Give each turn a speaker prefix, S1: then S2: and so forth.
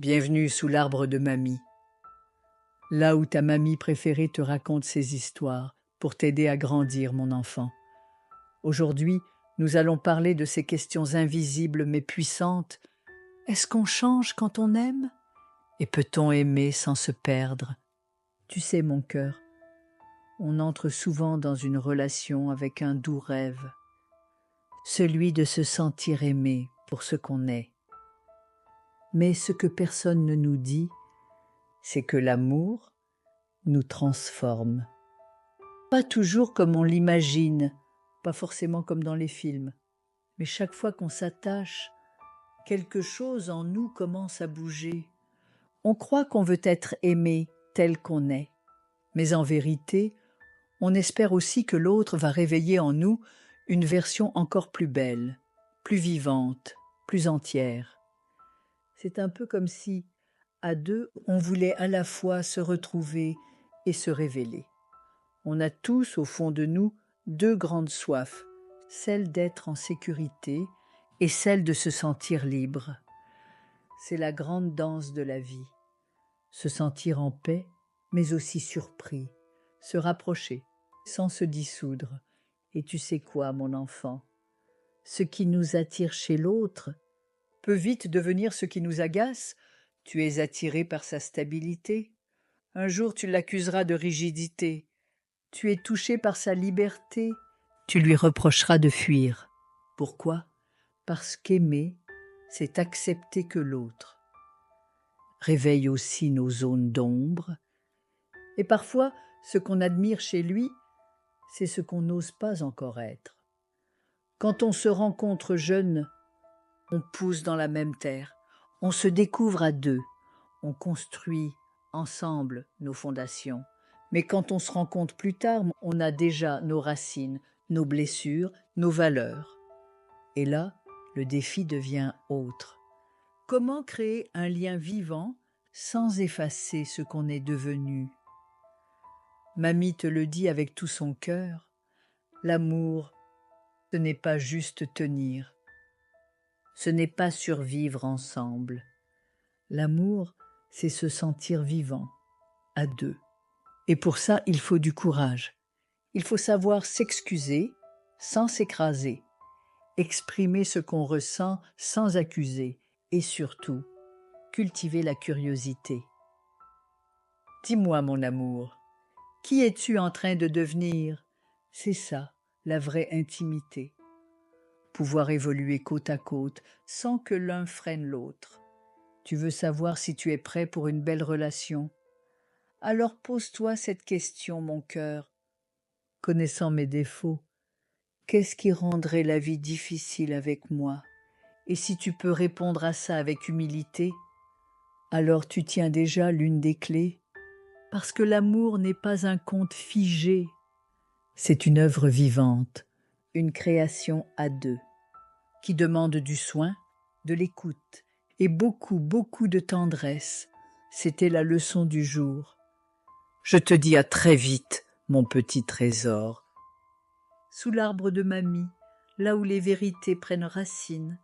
S1: Bienvenue sous l'arbre de mamie. Là où ta mamie préférée te raconte ses histoires pour t'aider à grandir, mon enfant. Aujourd'hui, nous allons parler de ces questions invisibles mais puissantes. Est-ce qu'on change quand on aime? Et peut-on aimer sans se perdre? Tu sais, mon cœur, on entre souvent dans une relation avec un doux rêve, celui de se sentir aimé pour ce qu'on est. Mais ce que personne ne nous dit, c'est que l'amour nous transforme. Pas toujours comme on l'imagine, pas forcément comme dans les films, mais chaque fois qu'on s'attache, quelque chose en nous commence à bouger. On croit qu'on veut être aimé tel qu'on est, mais en vérité, on espère aussi que l'autre va réveiller en nous une version encore plus belle, plus vivante, plus entière. C'est un peu comme si, à deux, on voulait à la fois se retrouver et se révéler. On a tous, au fond de nous, deux grandes soifs, celle d'être en sécurité et celle de se sentir libre. C'est la grande danse de la vie. Se sentir en paix, mais aussi surpris, se rapprocher, sans se dissoudre. Et tu sais quoi, mon enfant? Ce qui nous attire chez l'autre peut vite devenir ce qui nous agace. Tu es attiré par sa stabilité. Un jour, tu l'accuseras de rigidité. Tu es touché par sa liberté. Tu lui reprocheras de fuir. Pourquoi? Parce qu'aimer, c'est accepter que l'autre réveille aussi nos zones d'ombre. Et parfois, ce qu'on admire chez lui, c'est ce qu'on n'ose pas encore être. Quand on se rencontre jeune, on pousse dans la même terre, on se découvre à deux, on construit ensemble nos fondations. Mais quand on se rencontre plus tard, on a déjà nos racines, nos blessures, nos valeurs. Et là, le défi devient autre. Comment créer un lien vivant sans effacer ce qu'on est devenu? Mamie te le dit avec tout son cœur, l'amour, ce n'est pas juste tenir. Ce n'est pas survivre ensemble. L'amour, c'est se sentir vivant, à deux. Et pour ça, il faut du courage. Il faut savoir s'excuser sans s'écraser, exprimer ce qu'on ressent sans accuser et surtout, cultiver la curiosité. Dis-moi, mon amour, qui es-tu en train de devenir? C'est ça, la vraie intimité. Pouvoir évoluer côte à côte sans que l'un freine l'autre. Tu veux savoir si tu es prêt pour une belle relation? Alors pose-toi cette question, mon cœur. Connaissant mes défauts, qu'est-ce qui rendrait la vie difficile avec moi? Et si tu peux répondre à ça avec humilité, alors tu tiens déjà l'une des clés. Parce que l'amour n'est pas un conte figé, c'est une œuvre vivante, une création à deux, qui demande du soin, de l'écoute et beaucoup, beaucoup de tendresse. C'était la leçon du jour. Je te dis à très vite, mon petit trésor. Sous l'arbre de mamie, là où les vérités prennent racine.